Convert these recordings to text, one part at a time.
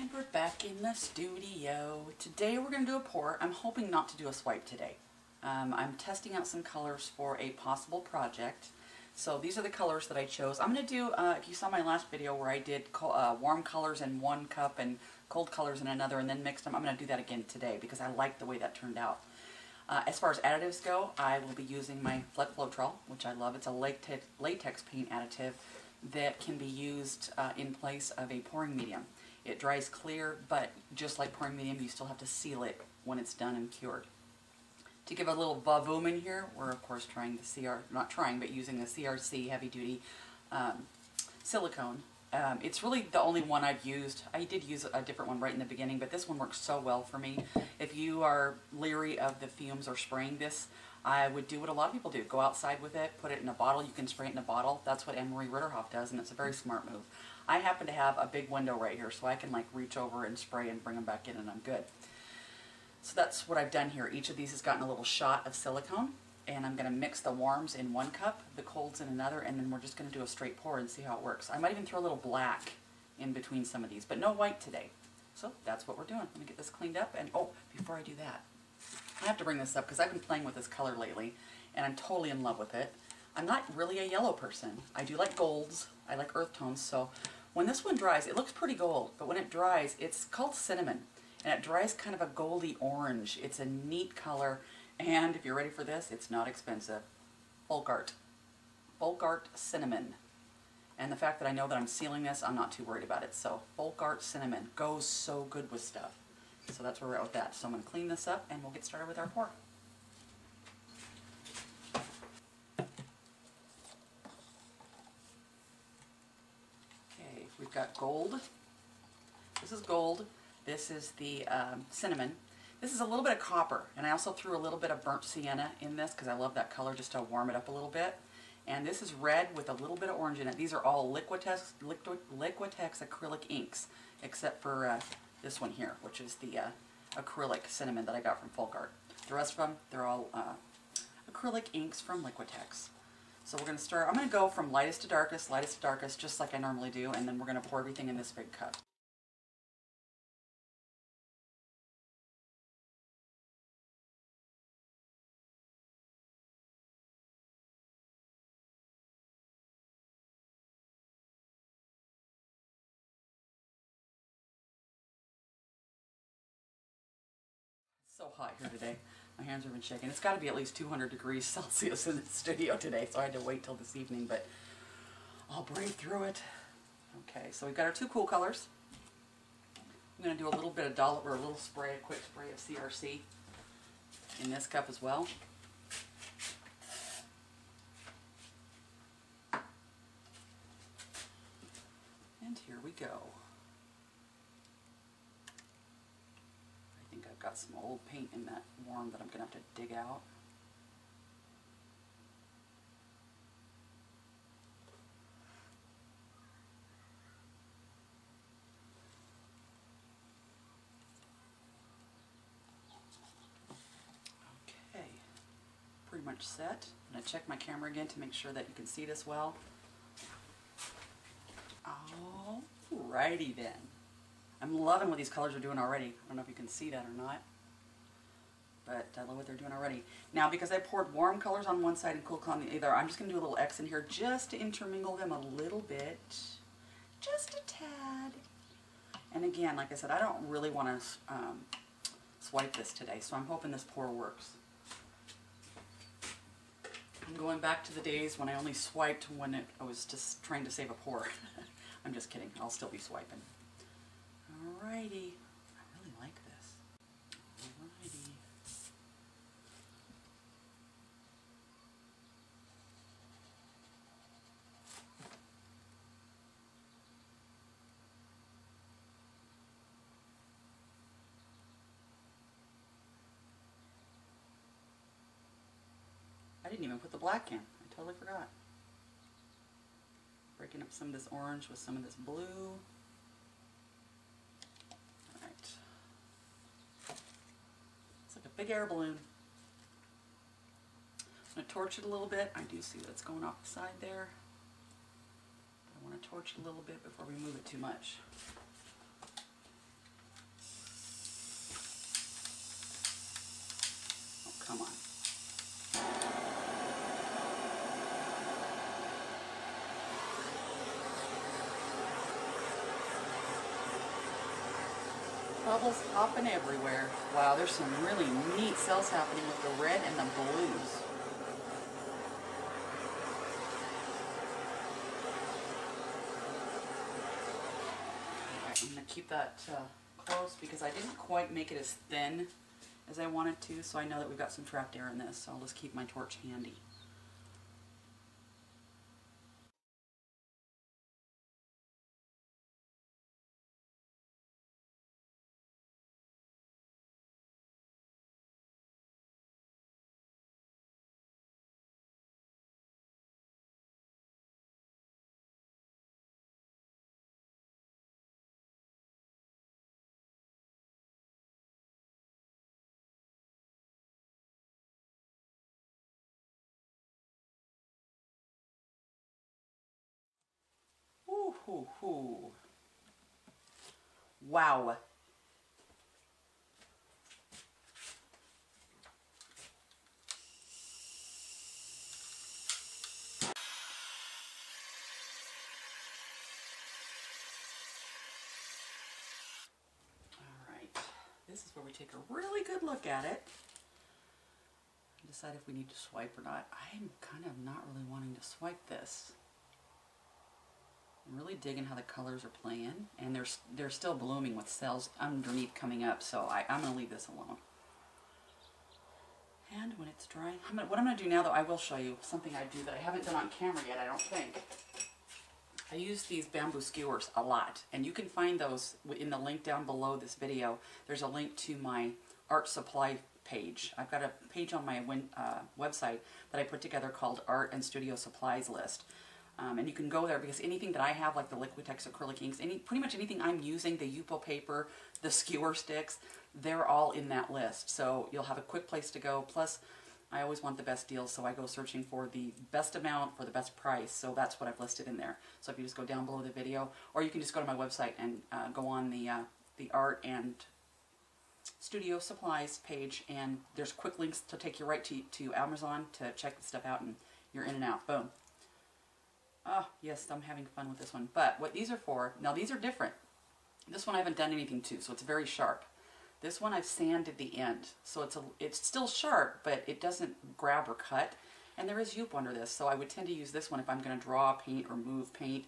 And we're back in the studio. Today we're going to do a pour. I'm hoping not to do a swipe today. I'm testing out some colors for a possible project. So these are the colors that I chose. I'm going to do, if you saw my last video where I did warm colors in one cup and cold colors in another and then mixed them, I'm going to do that again today because I like the way that turned out. As far as additives go, I will be using my Floetrol, which I love. It's a latex paint additive that can be used in place of a pouring medium. It dries clear, but just like pouring medium, you still have to seal it when it's done and cured. To give a little vavoom in here, we're of course trying the using the CRC heavy duty silicone. It's really the only one I've used. I did use a different one right in the beginning, but this one works so well for me. If you are leery of the fumes or spraying this, I would do what a lot of people do. Go outside with it, put it in a bottle. You can spray it in a bottle. That's what Anne-Marie Ritterhoff does, and it's a very smart move. I happen to have a big window right here, so I can like reach over and spray and bring them back in, and I'm good. So that's what I've done here. Each of these has gotten a little shot of silicone, and I'm going to mix the warms in one cup, the colds in another, and then we're just going to do a straight pour and see how it works. I might even throw a little black in between some of these, but no white today. So that's what we're doing. Let me get this cleaned up, and oh, before I do that, I have to bring this up because I've been playing with this color lately, and I'm totally in love with it. I'm not really a yellow person. I do like golds. I like earth tones, so when this one dries, it looks pretty gold, but when it dries, it's called cinnamon, and it dries kind of a goldy orange. It's a neat color, and if you're ready for this, it's not expensive. Folk Art Cinnamon. And the fact that I know that I'm sealing this, I'm not too worried about it. So Folk Art Cinnamon goes so good with stuff. So that's where we're at with that. So I'm going to clean this up, and we'll get started with our pour. Okay, we've got gold. This is gold. This is the cinnamon. This is a little bit of copper, and I also threw a little bit of burnt sienna in this because I love that color just to warm it up a little bit. And this is red with a little bit of orange in it. These are all Liquitex acrylic inks, except for this one here, which is the acrylic cinnamon that I got from Folk Art. The rest of them, they're all acrylic inks from Liquitex. So we're going to start, I'm going to go from lightest to darkest, just like I normally do, and then we're going to pour everything in this big cup. So hot here today. My hands have been shaking. It's got to be at least 200 degrees Celsius in the studio today, so I had to wait till this evening, but I'll brave through it. Okay, so we've got our two cool colors. I'm going to do a little bit of dollop or a little spray, a quick spray of CRC in this cup as well. And here we go. I think I've got some old paint in that warm that I'm going to have to dig out. Okay, pretty much set. I'm going to check my camera again to make sure that you can see this well. Alrighty then. I'm loving what these colors are doing already. I don't know if you can see that or not, but I love what they're doing already. Now, because I poured warm colors on one side and cool color on the other, I'm just going to do a little X in here just to intermingle them a little bit, just a tad. And again, like I said, I don't really want to swipe this today, so I'm hoping this pour works. I'm going back to the days when I only swiped when I was just trying to save a pour. I'm just kidding. I'll still be swiping. Alrighty. I really like this. Alrighty. I didn't even put the black in. I totally forgot. Breaking up some of this orange with some of this blue. Alright. It's like a big air balloon. I'm going to torch it a little bit. I do see that it's going off the side there. But I want to torch it a little bit before we move it too much. come on. Bubbles popping everywhere. Wow, there's some really neat cells happening with the red and the blues. Alright, I'm going to keep that close because I didn't quite make it as thin as I wanted to, so I know that we've got some trapped air in this, so I'll just keep my torch handy. Ooh, hoo, hoo. Wow. Alright, this is where we take a really good look at it and decide if we need to swipe or not. I'm kind of not really wanting to swipe this. I'm really digging how the colors are playing, and they're still blooming with cells underneath coming up, so I'm going to leave this alone. And when it's dry, what I'm going to do now, though, I will show you something I do that I haven't done on camera yet, I don't think. I use these bamboo skewers a lot, and you can find those in the link down below this video. There's a link to my art supply page. I've got a page on my website that I put together called Art and Studio Supplies List. And you can go there because anything that I have, like the Liquitex acrylic inks, pretty much anything I'm using, the Yupo paper, the skewer sticks, they're all in that list. So you'll have a quick place to go. Plus, I always want the best deals, so I go searching for the best amount for the best price. So that's what I've listed in there. So if you just go down below the video, or you can just go to my website and go on the Art and Studio Supplies page, and there's quick links to take you right to Amazon to check the stuff out, and you're in and out. Boom. Oh, yes, I'm having fun with this one. But what these are for, now these are different. This one I haven't done anything to, so it's very sharp. This one I've sanded the end, so it's still sharp, but it doesn't grab or cut. And there is Yupo under this, so I would tend to use this one if I'm going to draw paint or move paint.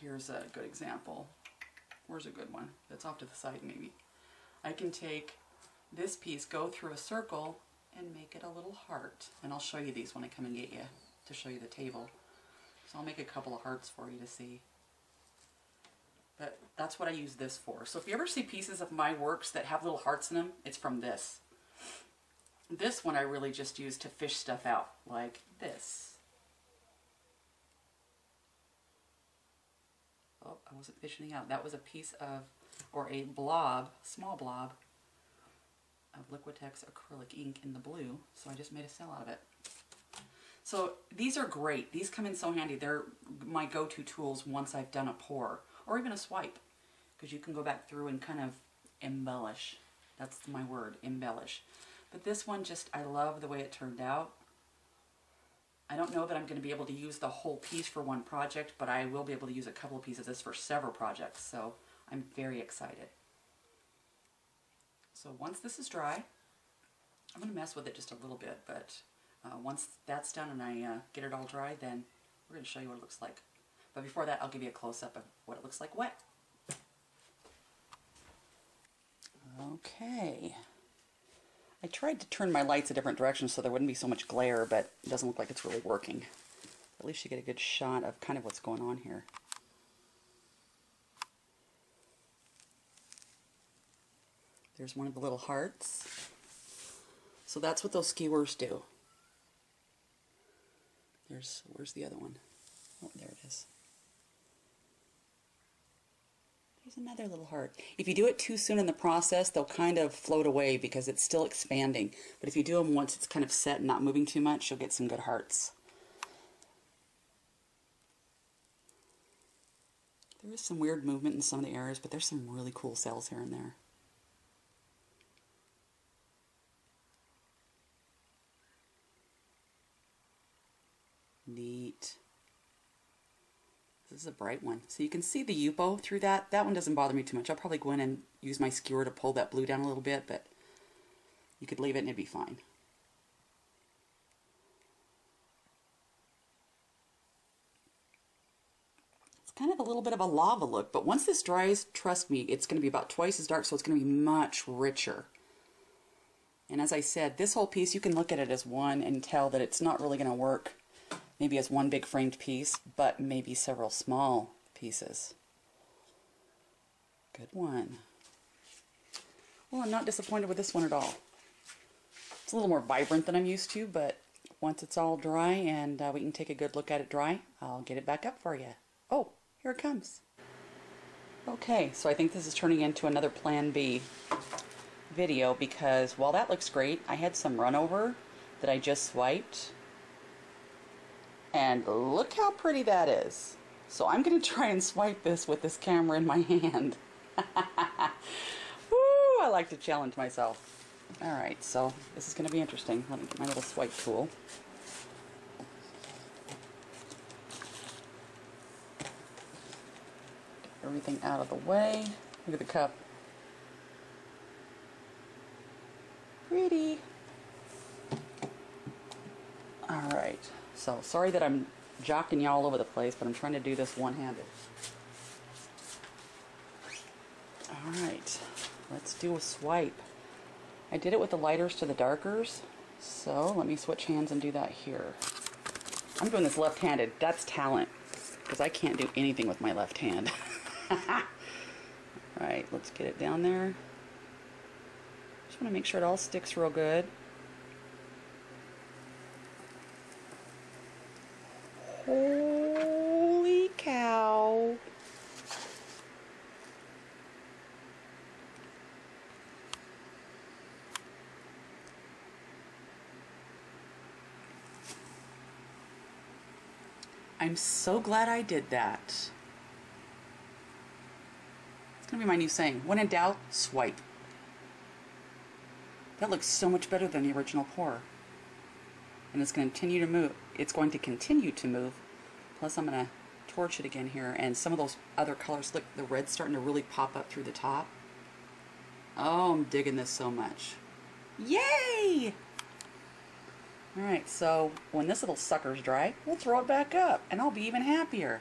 Here's a good example. Where's a good one? That's off to the side maybe. I can take this piece, go through a circle, and make it a little heart. And I'll show you these when I come and get you to show you the table. So I'll make a couple of hearts for you to see. But that's what I use this for. So if you ever see pieces of my works that have little hearts in them, it's from this. This one I really just use to fish stuff out, like this. Oh, I wasn't fishing out. That was a piece of, or a blob, small blob, of Liquitex acrylic ink in the blue. So I just made a cell out of it. So these are great. These come in so handy. They're my go-to tools once I've done a pour or even a swipe, because you can go back through and kind of embellish. That's my word, embellish. But this one just, I love the way it turned out. I don't know that I'm going to be able to use the whole piece for one project, but I will be able to use a couple of pieces of this for several projects, so I'm very excited. So once this is dry, I'm going to mess with it just a little bit, but once that's done and I get it all dry, then we're going to show you what it looks like. But before that, I'll give you a close-up of what it looks like wet. Okay. I tried to turn my lights a different direction so there wouldn't be so much glare, but it doesn't look like it's really working. At least you get a good shot of kind of what's going on here. There's one of the little hearts. So that's what those skewers do. Where's the other one? Oh, there it is. There's another little heart. If you do it too soon in the process, they'll kind of float away because it's still expanding. But if you do them once it's kind of set and not moving too much, you'll get some good hearts. There is some weird movement in some of the areas, but there's some really cool cells here and there. neat. This is a bright one. So you can see the Yupo through that. That one doesn't bother me too much. I'll probably go in and use my skewer to pull that blue down a little bit, but you could leave it and it'd be fine. It's kind of a little bit of a lava look, but once this dries, trust me, it's going to be about twice as dark, so it's going to be much richer. And as I said, this whole piece, you can look at it as one and tell that it's not really going to work maybe as one big framed piece, but maybe several small pieces. Good one. Well, I'm not disappointed with this one at all. It's a little more vibrant than I'm used to, but once it's all dry and we can take a good look at it dry, I'll get it back up for you. Oh, here it comes. Okay, so I think this is turning into another Plan B video because while that looks great, I had some run over that I just swiped. And look how pretty that is. So I'm going to try and swipe this with this camera in my hand. Woo, I like to challenge myself. Alright, so this is going to be interesting. Let me get my little swipe tool. Get everything out of the way. Look at the cup. Pretty. Alright. So, sorry that I'm jocking you all over the place, but I'm trying to do this one-handed. Alright, let's do a swipe. I did it with the lighters to the darkers, so let me switch hands and do that here. I'm doing this left-handed. That's talent, because I can't do anything with my left hand. Alright, let's get it down there. Just want to make sure it all sticks real good. Holy cow. I'm so glad I did that. It's going to be my new saying. When in doubt, swipe. That looks so much better than the original pour. And it's going to continue to move. It's going to continue to move. Plus I'm going to torch it again here. And some of those other colors, look, the red's starting to really pop up through the top. Oh, I'm digging this so much. Yay! Alright, so when this little sucker's dry, we'll throw it back up. And I'll be even happier.